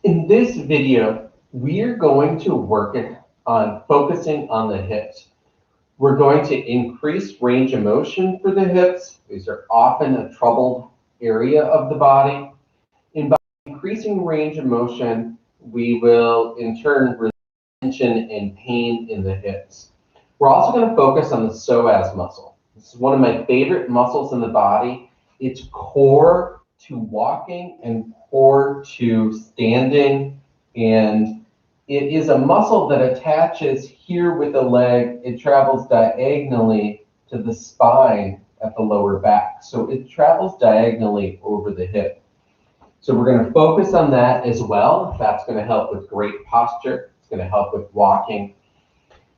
In this video, we're going to work on focusing on the hips. We're going to increase range of motion for the hips. These are often a troubled area of the body. And by increasing range of motion, we will in turn reduce tension and pain in the hips. We're also going to focus on the psoas muscle. This is one of my favorite muscles in the body. It's core to walking and core to standing, and it is a muscle that attaches here with the leg. It travels diagonally to the spine at the lower back. So it travels diagonally over the hip. So we're going to focus on that as well. That's going to help with great posture. It's going to help with walking.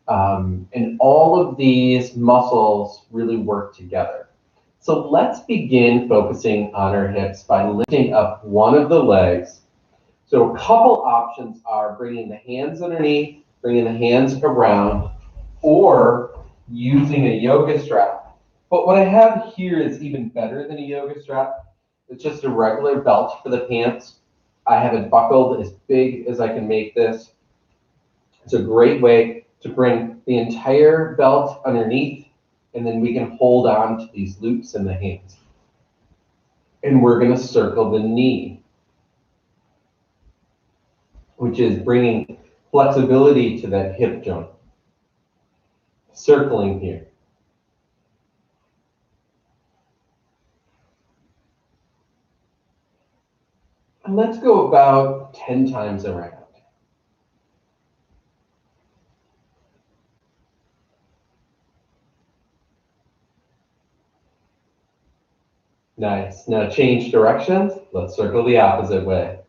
And all of these muscles really work together. So let's begin focusing on our hips by lifting up one of the legs. So a couple options are bringing the hands underneath, bringing the hands around, or using a yoga strap. But what I have here is even better than a yoga strap. It's just a regular belt for the pants. I have it buckled as big as I can make this. It's a great way to bring the entire belt underneath, and then we can hold on to these loops in the hands. And we're going to circle the knee, which is bringing flexibility to that hip joint. Circling here. And let's go about 10 times around. Nice. Now change directions. Let's circle the opposite way.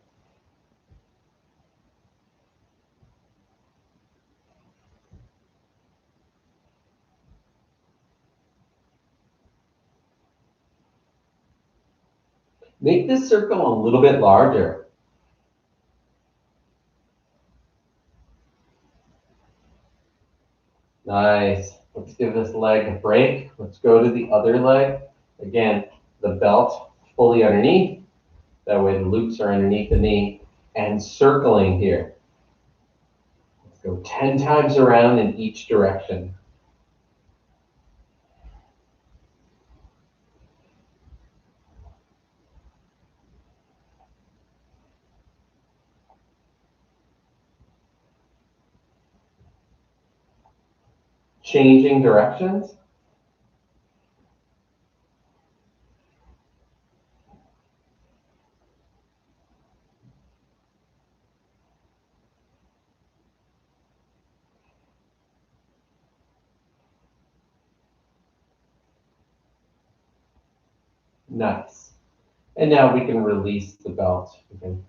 Make this circle a little bit larger. Nice. Let's give this leg a break. Let's go to the other leg. Again, the belt fully underneath. That way the loops are underneath the knee. And circling here. Let's go 10 times around in each direction. Changing directions. Nice. And now we can release the belt. We can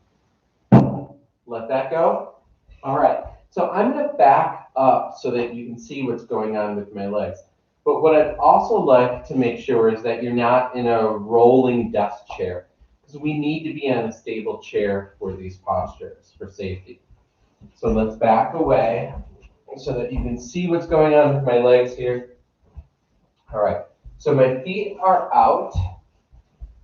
let that go. All right. So I'm going to back up so that you can see what's going on with my legs. But what I'd also like to make sure is that you're not in a rolling desk chair, because we need to be on a stable chair for these postures for safety. So let's back away so that you can see what's going on with my legs here. All right. So my feet are out,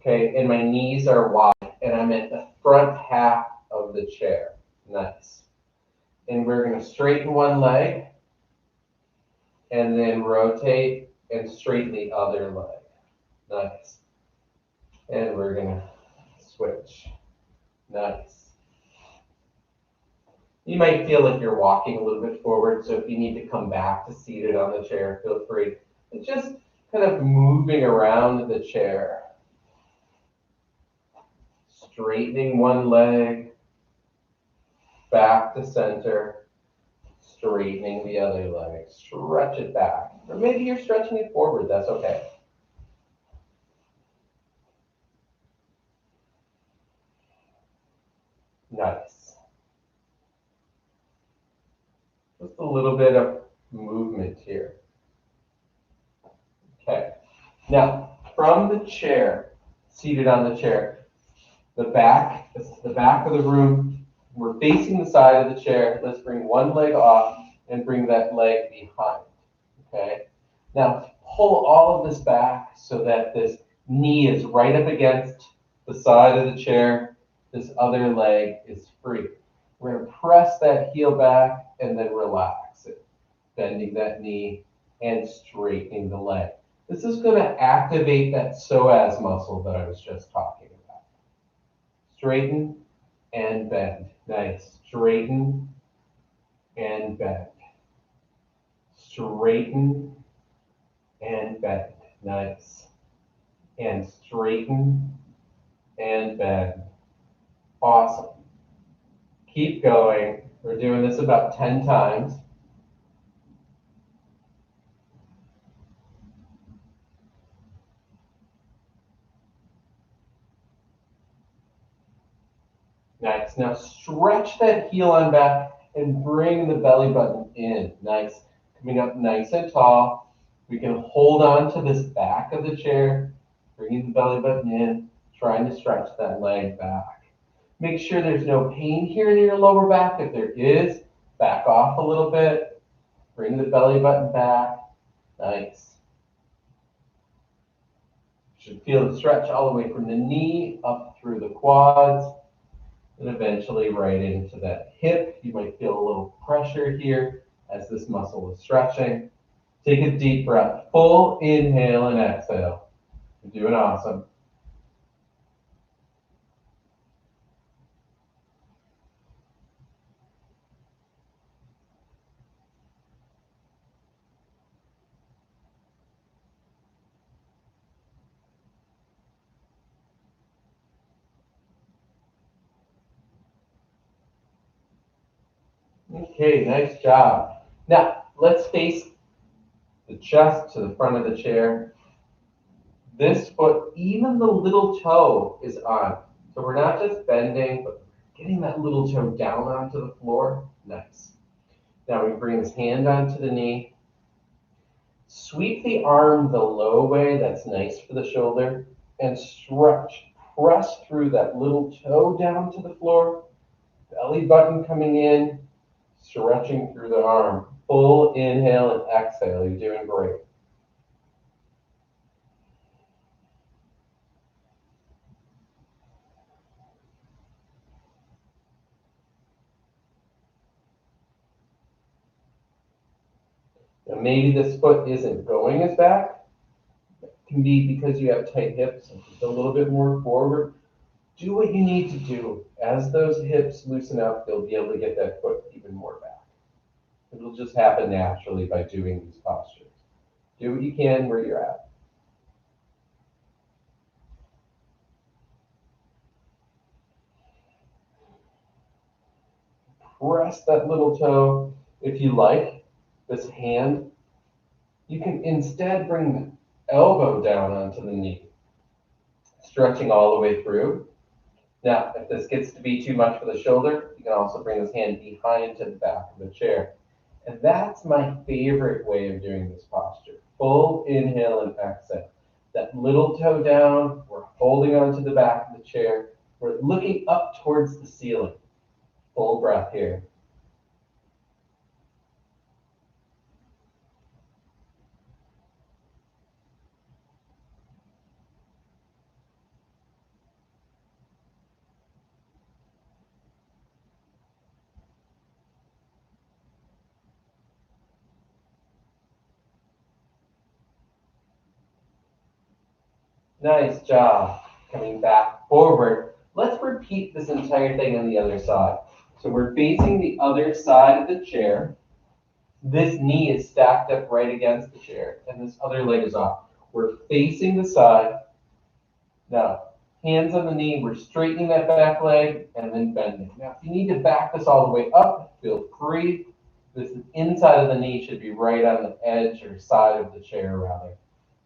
okay, and my knees are wide, and I'm at the front half of the chair. Nice. And we're going to straighten one leg and then rotate and straighten the other leg. Nice. And we're going to switch. Nice. You might feel like you're walking a little bit forward, so if you need to come back to seated on the chair, feel free. It's just kind of moving around the chair. Straightening one leg, back to center, straightening the other leg. Stretch it back. Or maybe you're stretching it forward, that's okay. Nice. Just a little bit of movement here. Okay. Now, from the chair, seated on the chair, the back of the room, we're facing the side of the chair. Let's bring one leg off and bring that leg behind. Okay. Now, pull all of this back so that this knee is right up against the side of the chair. This other leg is free. We're going to press that heel back and then relax it, bending that knee and straightening the leg. This is going to activate that psoas muscle that I was just talking about. Straighten and bend. Nice. Straighten and bend. Straighten and bend. Nice. And straighten and bend. Awesome. Keep going. We're doing this about 10 times. Nice. Now stretch that heel on back and bring the belly button in. Nice. Coming up nice and tall. We can hold on to this back of the chair, bringing the belly button in, trying to stretch that leg back. Make sure there's no pain here in your lower back. If there is, back off a little bit. Bring the belly button back. Nice. You should feel the stretch all the way from the knee up through the quads and eventually right into that hip. You might feel a little pressure here as this muscle is stretching. Take a deep breath. Full inhale and exhale. You're doing awesome. Okay, nice job. Now, let's face the chest to the front of the chair. This foot, even the little toe is on. So we're not just bending, but getting that little toe down onto the floor. Nice. Now we bring this hand onto the knee. Sweep the arm the low way, that's nice for the shoulder, and stretch. Press through that little toe down to the floor. Belly button coming in, stretching through the arm. Full inhale and exhale. You're doing great. Now maybe this foot isn't going as back. It can be because you have tight hips and a little bit more forward. Do what you need to do. As those hips loosen up, you'll be able to get that foot even more back. It'll just happen naturally by doing these postures. Do what you can where you're at. Press that little toe. If you like, this hand, you can instead bring the elbow down onto the knee, stretching all the way through. Now, if this gets to be too much for the shoulder, you can also bring this hand behind to the back of the chair. And that's my favorite way of doing this posture. Full inhale and exhale. That little toe down, we're holding onto the back of the chair. We're looking up towards the ceiling. Full breath here. Nice job. Coming back forward. Let's repeat this entire thing on the other side. So we're facing the other side of the chair. This knee is stacked up right against the chair, and this other leg is off. We're facing the side. Now, hands on the knee, we're straightening that back leg and then bending. Now, if you need to back this all the way up, feel free. This inside of the knee should be right on the edge or side of the chair, rather.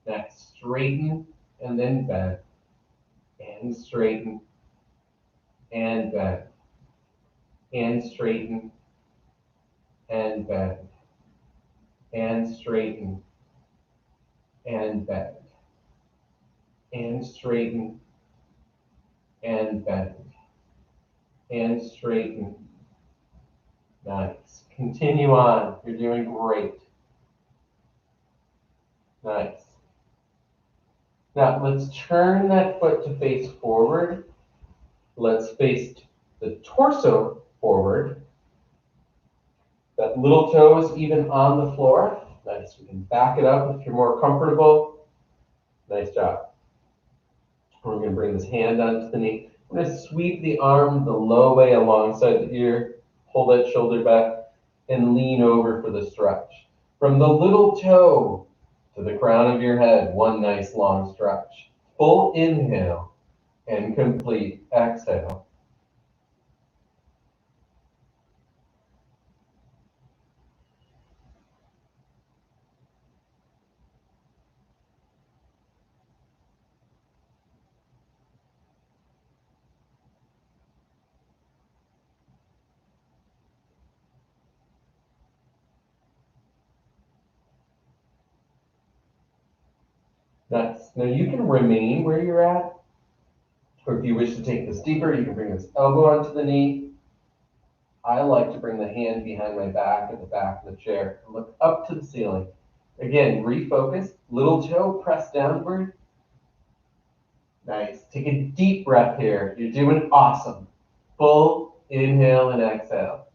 Next, straighten and then bend. And straighten and bend. And straighten and bend. And straighten and bend. And straighten and bend. And straighten. Nice. Continue on. You're doing great. Nice. Now let's turn that foot to face forward. Let's face the torso forward. That little toe is even on the floor. Nice. We can back it up if you're more comfortable. Nice job. We're going to bring this hand onto the knee. We're going to sweep the arm the low way alongside the ear. Pull that shoulder back and lean over for the stretch. From the little toe to the crown of your head, one nice long stretch. Full inhale and complete exhale. Nice. Now you can remain where you're at, or if you wish to take this deeper, you can bring this elbow onto the knee. I like to bring the hand behind my back at the back of the chair and look up to the ceiling. Again, refocus, little toe press downward. Nice. Take a deep breath here. You're doing awesome. Full inhale and exhale.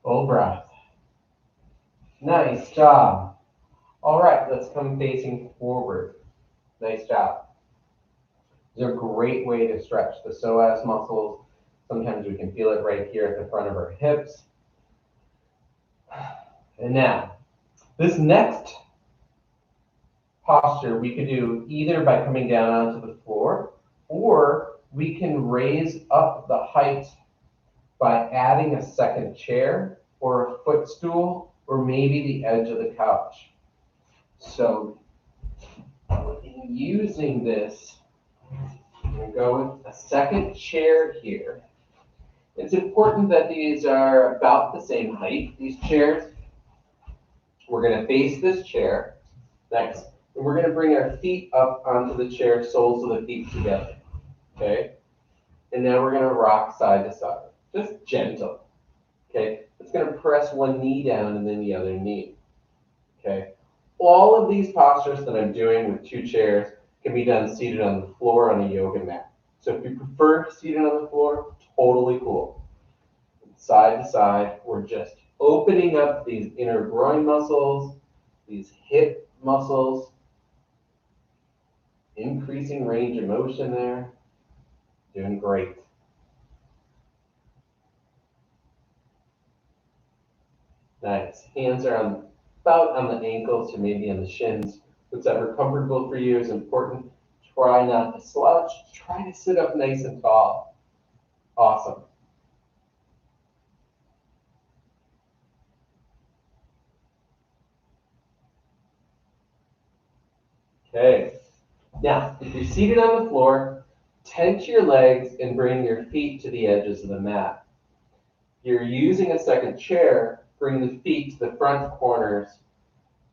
Full breath. Nice job. All right, let's come facing forward. Nice job. It's a great way to stretch the psoas muscles. Sometimes we can feel it right here at the front of our hips. And now, this next posture we could do either by coming down onto the floor, or we can raise up the height by adding a second chair or a footstool or maybe the edge of the couch. So in using this, I'm going to go with a second chair here. It's important that these are about the same height, these chairs. We're going to face this chair. Next, and we're going to bring our feet up onto the chair, soles of the feet together. Okay? And now we're going to rock side to side. Just gentle. Okay? It's going to press one knee down and then the other knee. Okay? All of these postures that I'm doing with two chairs can be done seated on the floor on a yoga mat. So if you prefer seated on the floor, totally cool. Side to side, we're just opening up these inner groin muscles, these hip muscles, increasing range of motion there. Doing great. Nice. Hands are about on the ankles or maybe on the shins. Whatever comfortable for you is important. Try not to slouch. Try to sit up nice and tall. Awesome. Okay. Now, if you're seated on the floor, tense your legs and bring your feet to the edges of the mat. If you're using a second chair, bring the feet to the front corners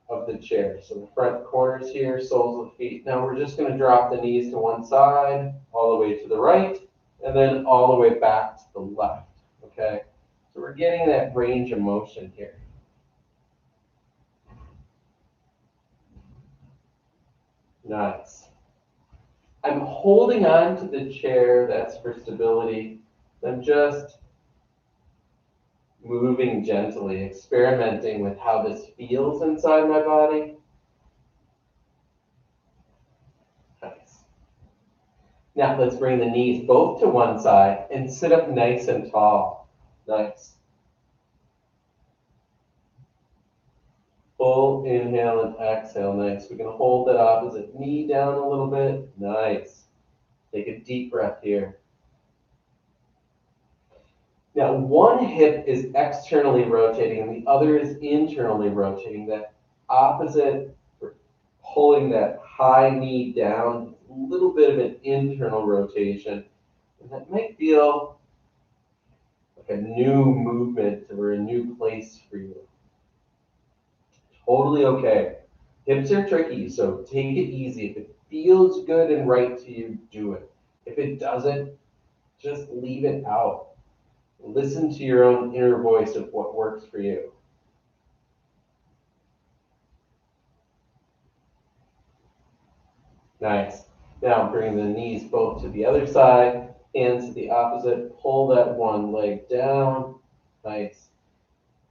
of the chair. So the front corners here, soles of the feet. Now we're just going to drop the knees to one side, all the way to the right, and then all the way back to the left. Okay? So we're getting that range of motion here. Nice. I'm holding on to the chair, that's for stability. I'm just moving gently, experimenting with how this feels inside my body. Nice. Now let's bring the knees both to one side and sit up nice and tall. Nice. Full inhale and exhale. Nice. We're going to hold that opposite knee down a little bit. Nice. Take a deep breath here. Now, one hip is externally rotating and the other is internally rotating. That opposite pulling that high knee down, a little bit of an internal rotation. And that might feel like a new movement or a new place for you. Totally okay. Hips are tricky, so take it easy. If it feels good and right to you, do it. If it doesn't, just leave it out. Listen to your own inner voice of what works for you. Nice. Now bring the knees both to the other side, hands to the opposite. Pull that one leg down. Nice.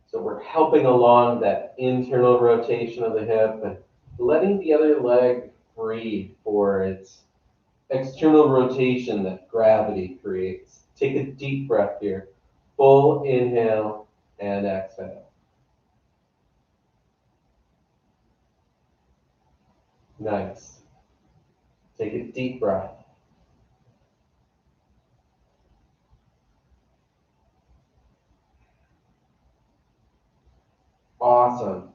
So we're helping along that internal rotation of the hip and letting the other leg free for its external rotation that gravity creates. Take a deep breath here. Full inhale and exhale. Nice. Take a deep breath. Awesome.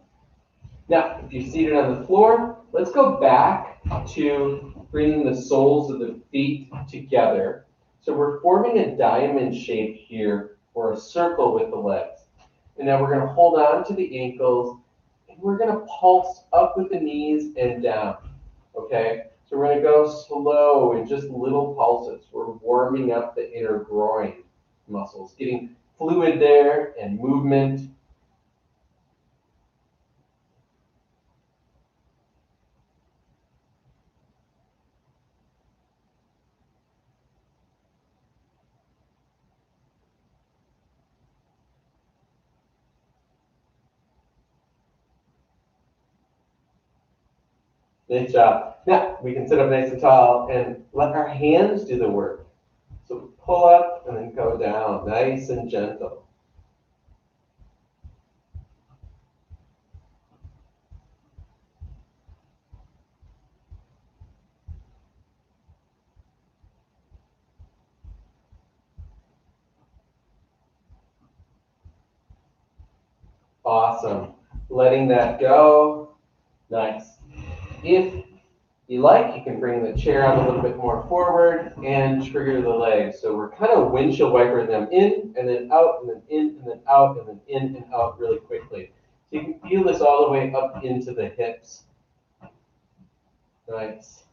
Now, if you're seated on the floor, let's go back to bringing the soles of the feet together. So we're forming a diamond shape here, or a circle with the legs. And now we're going to hold on to the ankles, and we're going to pulse up with the knees and down. Okay? So we're going to go slow in just little pulses. We're warming up the inner groin muscles, getting fluid there and movement. Nice job. Now, we can sit up nice and tall and let our hands do the work. So pull up and then go down, nice and gentle. Awesome. Letting that go. Nice. If you like, you can bring the chair out a little bit more forward and trigger the legs. So we're kind of windshield wiper them in and then out and then in and then out and then in and out really quickly. So you can feel this all the way up into the hips. Nice.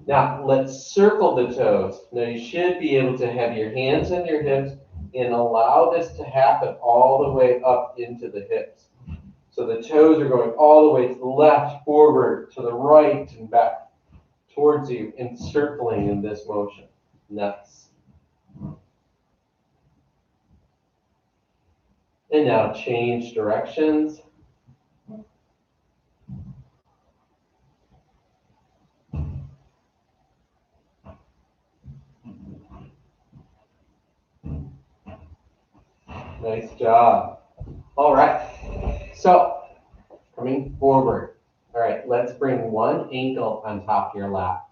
Now, let's circle the toes. Now, you should be able to have your hands on your hips and allow this to happen all the way up into the hips. So the toes are going all the way to the left, forward, to the right, and back towards you, encircling in this motion. Nice. And now change directions. Nice job. All right. So coming forward. All right, let's bring one ankle on top of your lap.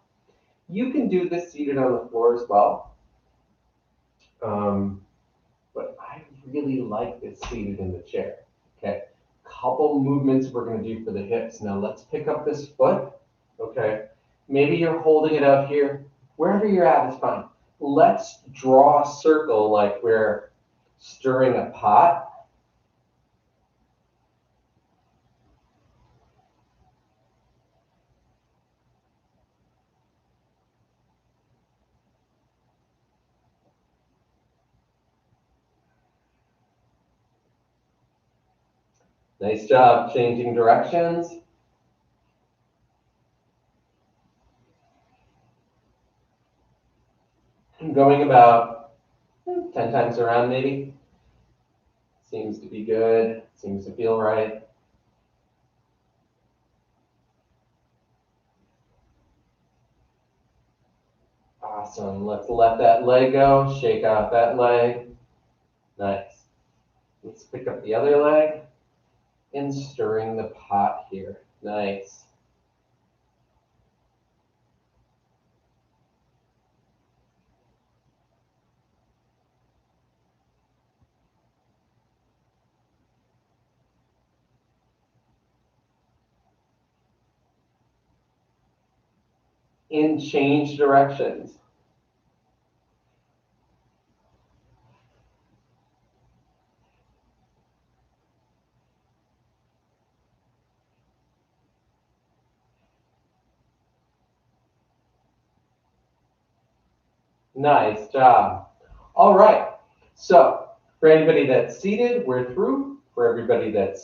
You can do this seated on the floor as well. But I really like this seated in the chair. Okay, couple movements we're going to do for the hips. Now let's pick up this foot. Okay, maybe you're holding it up here. Wherever you're at is fine. Let's draw a circle like we're stirring a pot. Nice job changing directions. I'm going about 10 times around maybe. Seems to be good. Seems to feel right. Awesome. Let's let that leg go. Shake out that leg. Nice. Let's pick up the other leg and stirring the pot here. Nice. and change directions. Nice job. All right. So for anybody that's seated, we're through. For everybody that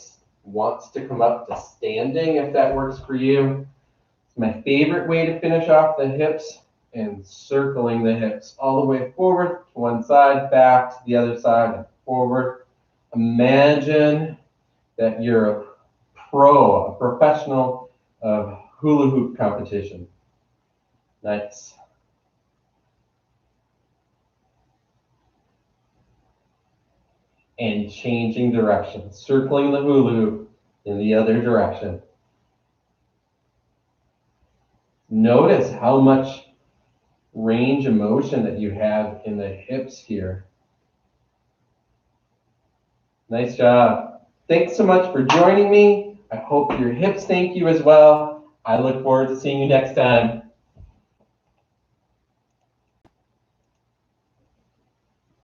wants to come up to standing, if that works for you, it's my favorite way to finish off the hips and circling the hips all the way forward to one side, back to the other side, and forward. Imagine that you're a pro, a professional of hula hoop competition. Nice. And changing direction, circling the hula hoop in the other direction. Notice how much range of motion that you have in the hips here. Nice job. Thanks so much for joining me. I hope your hips thank you as well. I look forward to seeing you next time.